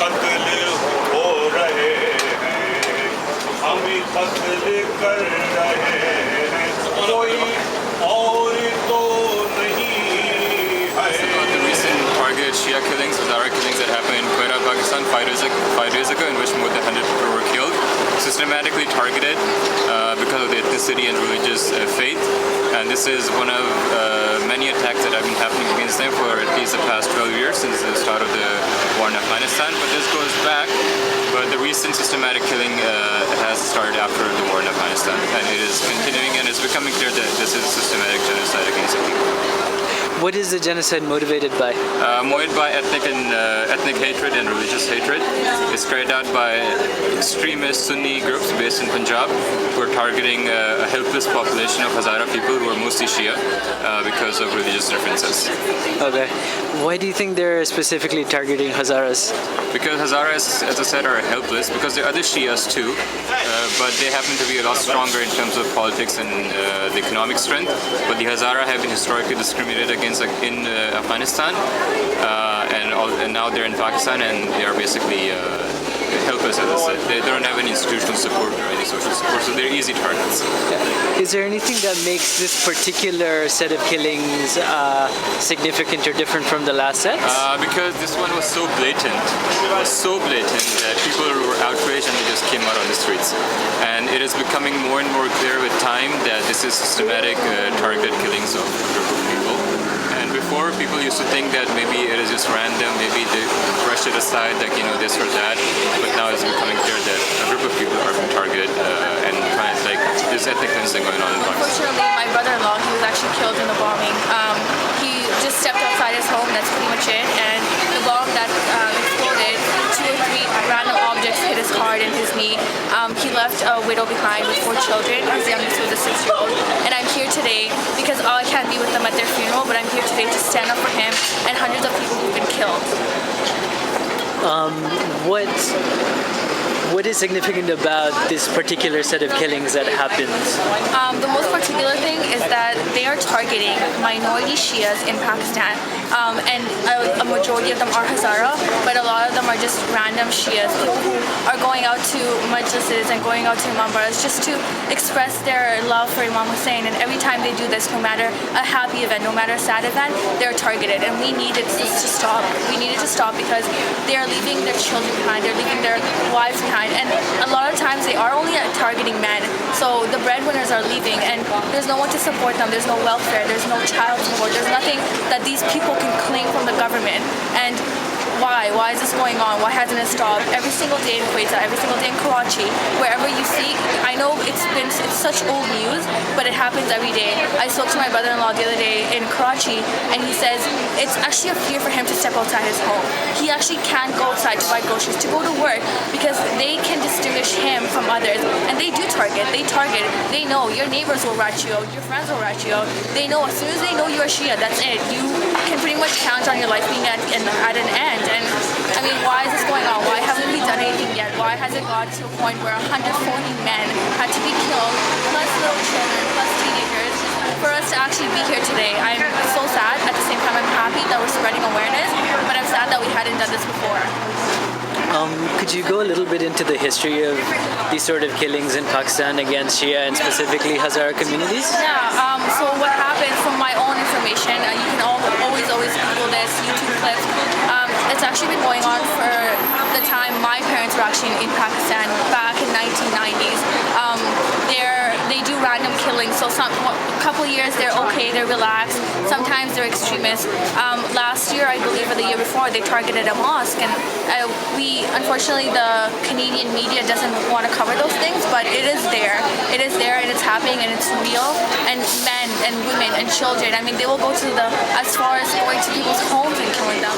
कत्ल हो रहे हैं, हम ही कत्ल कर रहे हैं, कोई और तो नहीं है. The recent targeted Shia killings, Hazara killings that happened in Quetta, Pakistan 5 days ago, in which more than 100 people were killed, systematically targeted because of the ethnicity and religious faith. And this is one of many attacks that have been happening against them for at least the past 12 years since the start of the war in Afghanistan. But this goes back, but the recent systematic killing has started after the war in Afghanistan. And it is continuing, and it's becoming clear that this is systematic genocide against the people. What is the genocide motivated by? Motivated by ethnic hatred and religious hatred. It's carried out by extremist Sunni groups based in Punjab who are targeting a helpless population of Hazara people who are mostly Shia because of religious differences. Okay. Why do you think they're specifically targeting Hazaras? Because Hazaras, as I said, are helpless because there are other Shias too, but they happen to be a lot stronger in terms of politics and the economic strength. But the Hazara have been historically discriminated against in Afghanistan, and now they're in Pakistan, and they are basically helpless, as I said. They don't have any institutional support or any social support, so they're easy targets. Is there anything that makes this particular set of killings significant or different from the last sets? Because this one was so blatant. It was so blatant that people were outraged and they just came out on the streets. And it is becoming more and more clear with time that this is systematic targeted killings of a group of people. And before, people used to think that maybe it is just random, maybe they brush it aside, like, this or that. But now it's becoming clear that a group of people are being targeted and kind of like there's ethnic cleansing going on in Pakistan. Unfortunately, my brother-in-law, he was actually killed in the bombing. He just stepped outside his home, that's pretty much it. And the bomb that exploded, 2 or 3 random objects hit his heart and his knee. He left a widow behind with 4 children. His youngest was a 6-year-old. And I'm here today because I can't be with them at their funeral, but I'm here today to stand up for him and hundreds of people who've been killed. What is significant about this particular set of killings that happened? The most particular thing is that they are targeting minority Shias in Pakistan. And a majority of them are Hazara, but a lot of them are just random Shias, people who are going out to majlises and going out to Imam Baras just to express their love for Imam Hussein. And every time they do this, no matter a happy event, no matter a sad event, they're targeted. And we need it to stop. We need it to stop because they are leaving their children behind, they're leaving their wives behind. And a lot of times they are only targeting men. So the breadwinners are leaving and there's no one to support them. There's no welfare, there's no child support, there's nothing that these people can claim from the government. And why? Why is this going on? Why hasn't it stopped? Every single day in Quetta, every single day in Karachi, wherever you see, I know it's such old news, but it happens every day. I spoke to my brother-in-law the other day in Karachi, and he says it's actually a fear for him to step outside his home. He actually can't go outside to buy groceries, to go to work, because they can distinguish him from others. And they do target. They know your neighbors will rat you out, your friends will rat you out. They know as soon as they know you're Shia, that's it. You can pretty much count on your life being at an end. And I mean, why is this going on? Why haven't we done anything yet? Why has it got to a point where 140 men had to be killed, plus little children, plus teenagers, for us to actually be here today? I'm so sad. At the same time, I'm happy that we're spreading awareness, but I'm sad that we hadn't done this before. Could you go a little bit into the history of these sort of killings in Pakistan against Shia and specifically Hazara communities? Yeah, so what happened, from my own information, you can always Google this, YouTube clips. It's actually been going on for the time my parents were actually in Pakistan back in 1990s. They do random killings, so a couple years they're okay, they're relaxed, sometimes they're extremists. Last year, I believe, or the year before, they targeted a mosque, and unfortunately, the Canadian media doesn't want to cover those things, but it is there and it's happening and it's real. And men and women and children, I mean, they will go to as far as going to people's homes and killing them.